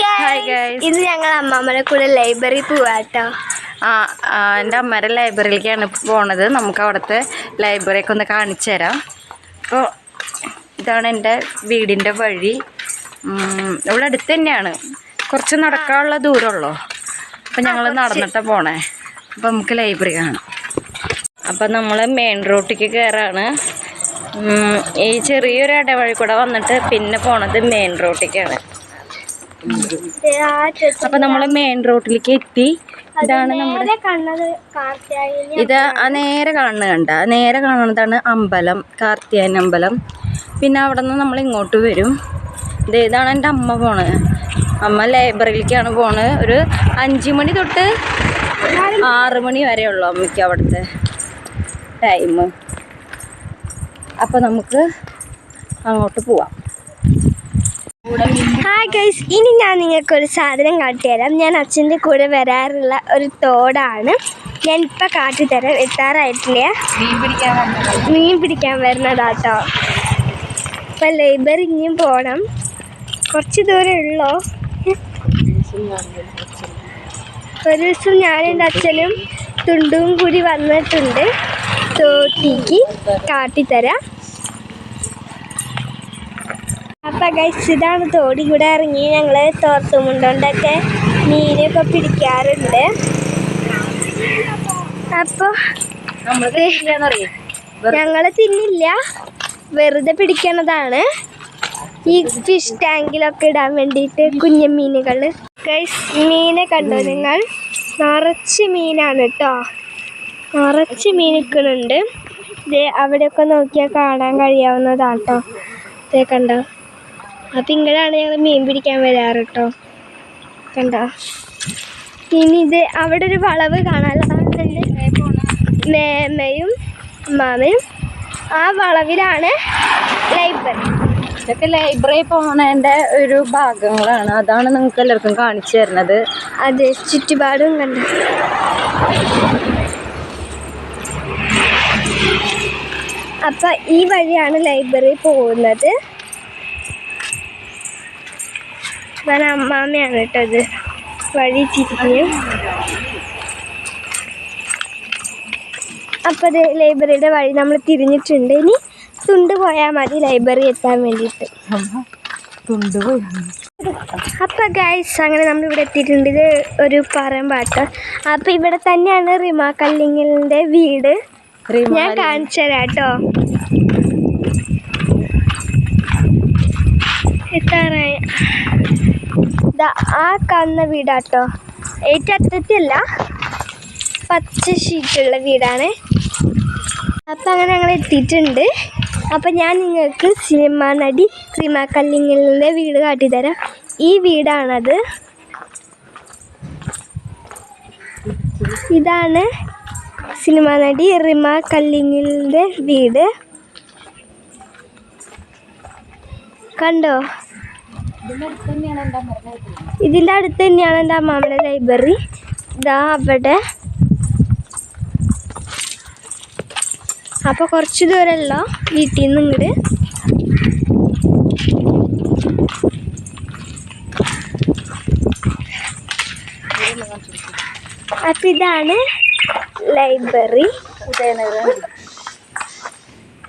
Hi guys, ഇന്ന് ഞങ്ങൾ അമ്മമ്മയുടെ കൂടെ ലൈബ്രറി പോവാട്ടോ. എൻ്റെ അമ്മയുടെ ലൈബ്രറിയിലേക്കാണ് പോണത്. നമുക്ക് അവിടുത്തെ ലൈബ്രറിയൊക്കെ ഒന്ന് കാണിച്ചു തരാം. അപ്പോൾ ഇതാണ് എൻ്റെ വീടിൻ്റെ വഴി. ഇവിടെ അടുത്ത് തന്നെയാണ്, കുറച്ച് നടക്കാനുള്ള ദൂരമുള്ളൂ. അപ്പോൾ ഞങ്ങൾ നടന്നിട്ടാണ് പോണേ. അപ്പോൾ നമുക്ക് ലൈബ്രറി കാണാം. അപ്പം നമ്മൾ മെയിൻ റോട്ടിലേക്ക് കയറാണ്. ഈ ചെറിയൊരു ഇടവഴി കൂടെ വന്നിട്ട് പിന്നെ പോണത് മെയിൻ റോട്ടിലേക്കാണ്. അപ്പൊ നമ്മള് മെയിൻ റോഡിലേക്ക് എത്തി. ഇതാണ് നമ്മുടെ ഇത് നേരെ കാണുന്നതാണ് അമ്പലം, കാർത്തിയായൻ അമ്പലം. പിന്നെ അവിടെ നിന്ന് നമ്മൾ ഇങ്ങോട്ട് വരും. ഇതാണ് എൻ്റെ അമ്മ പോണത്. അമ്മ ലൈബ്രറിയിലേക്കാണ് പോണത്. ഒരു 5 മണി തൊട്ട് 6 മണി വരെ ഉള്ളു അമ്മയ്ക്ക് അവിടുത്തെ ടൈം. അപ്പൊ നമുക്ക് അങ്ങോട്ട് പോവാം. ഹായ് ഗൈസ്, ഇനി ഞാൻ നിങ്ങൾക്കൊരു സാധനം കാട്ടിത്തരാം. ഞാൻ അച്ഛൻ്റെ കൂടെ വരാറുള്ള ഒരു തോടാണ്. ഞാൻ ഇപ്പം കാട്ടിത്തരാം. എത്താറായിട്ടില്ല, മീൻ പിടിക്കാൻ വരുന്നതാട്ടോ. ഇപ്പം ലൈബ്രറി ഇനിയും പോകണം, കുറച്ച് ദൂരം ഉള്ളോ. ഒരു ദിവസം ഞാനും എൻ്റെ അച്ഛനും തുണ്ടും കൂടി വന്നിട്ടുണ്ട്. തോട്ടിക്ക് കാട്ടിത്തരാം. അപ്പം ഗൈസ്, ഇതാണ് തോടി. കൂടെ ഇറങ്ങി ഞങ്ങൾ തോർത്തുമുണ്ടൊക്കെ മീനൊക്കെ പിടിക്കാറുണ്ട്. അപ്പോൾ ഞങ്ങൾ തിന്നില്ല, വെറുതെ പിടിക്കണതാണ്. ഈ ഫിഷ് ടാങ്കിലൊക്കെ ഇടാൻ വേണ്ടിയിട്ട് കുഞ്ഞൻ മീനുകൾ. ഗൈസ്, മീനെ കണ്ടോ നിങ്ങൾ? നിറച്ച് മീനാണ് കേട്ടോ, നിറച്ച് മീൻ നിൽക്കുന്നുണ്ട്. ഇത് അവിടെയൊക്കെ നോക്കിയാൽ കാണാൻ കഴിയാവുന്നതാട്ടോ. ഇതേ കണ്ടോ? അപ്പം ഇങ്ങനെയാണ് ഞങ്ങൾ മീൻ പിടിക്കാൻ വരാറ് കേട്ടോ. കണ്ടോ? ഇനി ഇത് അവിടെ ഒരു വളവ് കാണാനുള്ളതാണ്. മേമയും മാമയും ആ വളവിലാണ് ലൈബ്രറി. ഇതൊക്കെ ലൈബ്രറി പോണതിൻ്റെ ഒരു ഭാഗങ്ങളാണ്. അതാണ് നിങ്ങൾക്ക് എല്ലാവർക്കും കാണിച്ചു തരുന്നത്. അത് ചുറ്റുപാടും കണ്ടു. അപ്പം ഈ വഴിയാണ് ലൈബ്രറി പോകുന്നത്. അമ്മാമ്മയാണ് കേട്ടോ ഇത് വഴി തിരിഞ്ഞു. അപ്പം അത് ലൈബ്രറിയുടെ വഴി നമ്മൾ തിരിഞ്ഞിട്ടുണ്ട്. ഇനി തുണ്ട് പോയാൽ മതി ലൈബ്രറി എത്താൻ വേണ്ടിയിട്ട്. അപ്പം ഗൈസ്, അങ്ങനെ നമ്മളിവിടെ എത്തിയിട്ടുണ്ട്. ഇത് ഒരു പറമ്പാട്ടോ. അപ്പം ഇവിടെ തന്നെയാണ് റിമ കല്ലിങ്ങലിൻ്റെ വീട്. ഞാൻ കാണിച്ചു തരാം കേട്ടോ. എത്താറായി. ആ കാണുന്ന വീടാട്ടോ, ഏറ്റവും അറ്റത്തല്ല, പച്ച ഷീറ്റുള്ള വീടാണ്. അപ്പം അങ്ങനെ ഞങ്ങൾ എത്തിയിട്ടുണ്ട്. അപ്പം ഞാൻ നിങ്ങൾക്ക് സിനിമാ നടി റിമ കല്ലിങ്ങലിൻ്റെ വീട് കാട്ടിത്തരാം. ഈ വീടാണത്. ഇതാണ് സിനിമാ നടി റിമ കല്ലിങ്ങലിൻ്റെ വീട്. കണ്ടോ? ഇതിൻ്റെ അടുത്ത് തന്നെയാണ് എൻ്റെ അമ്മാമ്മയുടെ ലൈബ്രറി. ഇതാ അവിടെ. അപ്പോൾ കുറച്ച് ദൂരമല്ലോ വീട്ടിൽ നിന്ന് ഇങ്ങോട്ട്. അപ്പം ഇതാണ് ലൈബ്രറി.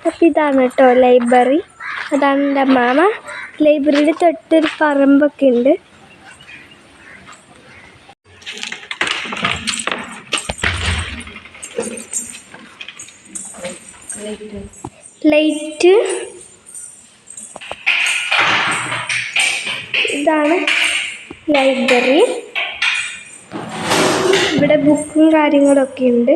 അപ്പം ഇതാണ് കേട്ടോ ലൈബ്രറി. അതാണ് എൻ്റെ അമ്മാമ്മ. ലൈബ്രറിയുടെ തൊട്ടൊരു പറമ്പൊക്കെ ഉണ്ട്. ലൈറ്റ്. ഇതാണ് ലൈബ്രറി. ഇവിടെ ബുക്കും കാര്യങ്ങളൊക്കെ ഉണ്ട്.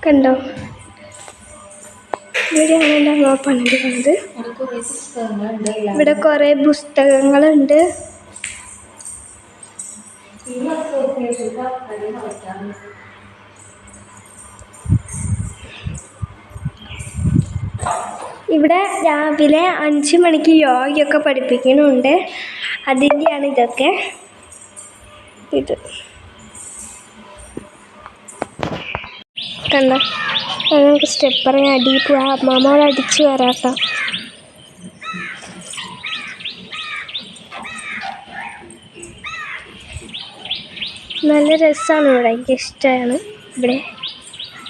കണ്ടോ? ഇവിടെയാണ് എൻ്റെ അമ്മ പണിത്. ഇവിടെ കുറേ പുസ്തകങ്ങളുണ്ട്. ഇവിടെ രാവിലെ 5 മണിക്ക് യോഗയൊക്കെ പഠിപ്പിക്കുന്നുണ്ട്. അതിൻ്റെയാണ് ഇതൊക്കെ. ഇത് കണ്ടോ? നമുക്ക് സ്റ്റെപ്പറിന് അടിയിൽ പോവാം. അമ്മമ്മ അടിച്ചു വരാട്ടോ. നല്ല രസമാണ് ഇവിടെ, എനിക്ക് ഇഷ്ടമാണ്. ഇവിടെ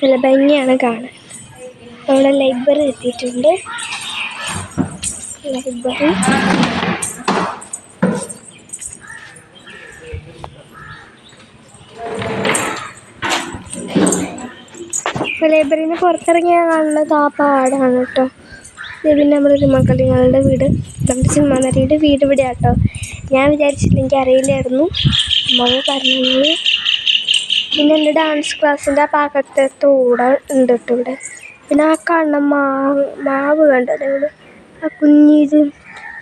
നല്ല ഭംഗിയാണ് കാണാൻ. അവിടെ ലൈബ്രറി എത്തിയിട്ടുണ്ട്. ലൈബ്രറി ലൈബ്രറിയിൽ നിന്ന് പുറത്തിറങ്ങിയാൽ കാണുന്നത് ആ പാടാണ് കേട്ടോ. ഇത് പിന്നെ നമ്മുടെ മക്കളുടെ വീട്, നമ്മുടെ സിനിമാ നടിയുടെ വീട് ഇവിടെ കേട്ടോ. ഞാൻ വിചാരിച്ചില്ല, എനിക്ക് അറിയില്ലായിരുന്നു. അമ്മ പറഞ്ഞു. പിന്നെ എൻ്റെ ഡാൻസ് ക്ലാസ്സിൻ്റെ ആ ഭാഗത്തെ തോട് ഉണ്ട് കേട്ടോ ഇവിടെ. പിന്നെ ആ കാണുന്ന മാവ് കണ്ടത് ഇവിടെ, ആ കുഞ്ഞിത്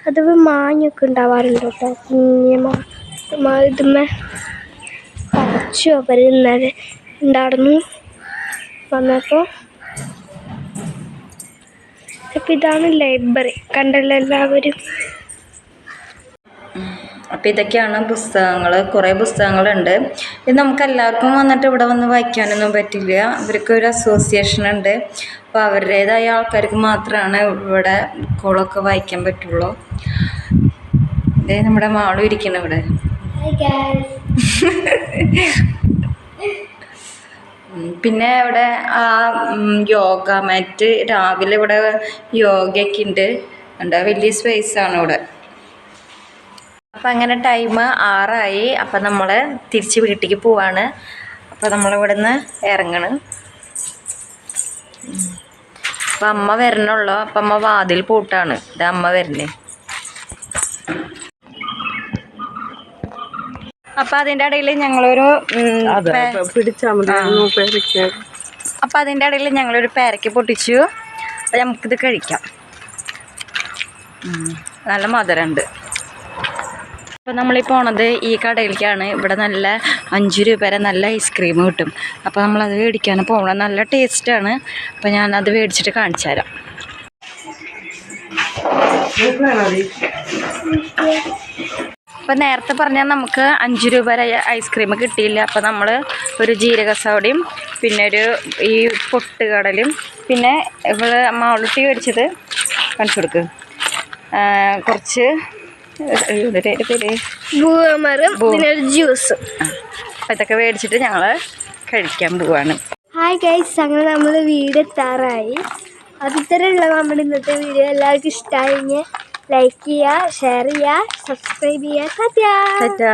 അത് മാങ്ങയൊക്കെ ഉണ്ടാവാറുണ്ട് കേട്ടോ. കുഞ്ഞ് ഇതുമ്മേ പറിച്ചു അവർ ഇന്നലെ ഉണ്ടായിരുന്നു വന്നപ്പോൾ. അപ്പം ഇതാണ് ലൈബ്രറി, കണ്ടല്ലോ എല്ലാവരും. അപ്പം ഇതൊക്കെയാണ് പുസ്തകങ്ങൾ. കുറേ പുസ്തകങ്ങളുണ്ട്. ഇത് നമുക്ക് എല്ലാവർക്കും വന്നിട്ട് ഇവിടെ വന്ന് വായിക്കാനൊന്നും പറ്റില്ല. ഇവർക്ക് ഒരു അസോസിയേഷൻ ഉണ്ട്. അപ്പോൾ അവരുടേതായ ആൾക്കാർക്ക് മാത്രമാണ് ഇവിടെ ബുക്കുകളൊക്കെ വായിക്കാൻ പറ്റുള്ളൂ. ഇതേ നമ്മുടെ മാളും ഇരിക്കണം ഇവിടെ. പിന്നെ ഇവിടെ ആ യോഗ മാറ്റ്, രാവിലെ ഇവിടെ യോഗയൊക്കെ ഉണ്ട്. ഉണ്ട്, വലിയ സ്പേസാണ് ഇവിടെ. അപ്പം അങ്ങനെ ടൈം 6 ആയി. അപ്പം നമ്മൾ തിരിച്ച് വീട്ടിലേക്ക് പോവാണ്. അപ്പം നമ്മളിവിടെ നിന്ന് ഇറങ്ങണം. അപ്പം അമ്മ വരണുള്ളൂ. അപ്പം അമ്മ വാതിൽ പൂട്ടാണ്. ഇത് അമ്മ വരണേ. അപ്പം അതിൻ്റെ ഇടയിൽ ഞങ്ങളൊരു അപ്പം അതിൻ്റെ ഇടയിൽ ഞങ്ങളൊരു പേരയ്ക്ക പൊട്ടിച്ചു. അപ്പം നമുക്കിത് കഴിക്കാം. നല്ല മധുരമുണ്ട്. അപ്പോൾ നമ്മളീ പോണത് ഈ കടയിലേക്കാണ്. ഇവിടെ നല്ല 5 രൂപ വരെ നല്ല ഐസ്ക്രീം കിട്ടും. അപ്പോൾ നമ്മളത് മേടിക്കാൻ പോകണം. നല്ല ടേസ്റ്റാണ്. അപ്പോൾ ഞാനത് മേടിച്ചിട്ട് കാണിച്ചു തരാം. അപ്പോൾ നേരത്തെ പറഞ്ഞാൽ നമുക്ക് 5 രൂപ വരെ ഐസ്ക്രീം കിട്ടിയില്ല. അപ്പോൾ നമ്മൾ ഒരു ജീരക സോഡയും പിന്നെ ഒരു ഈ പൊട്ടുകടലും പിന്നെ ഇവിടെ മാളുട്ടി മേടിച്ചത് കാണിച്ചു കൊടുക്ക്. കുറച്ച് ജ്യൂസ്. അപ്പം ഇതൊക്കെ മേടിച്ചിട്ട് ഞങ്ങൾ കഴിക്കാൻ പോവാണ്. ഹായ് ഗൈസ്, അങ്ങനെ നമ്മൾ വീട് എത്താറായി. അത് ഇത്തരമുള്ള നമ്മുടെ ഇന്നത്തെ വീഡിയോ. എല്ലാവർക്കും ഇഷ്ടമായി ലൈക്ക് ചെയ്യുക, ഷെയർ ചെയ്യുക, സബ്സ്ക്രൈബ് ചെയ്യുക.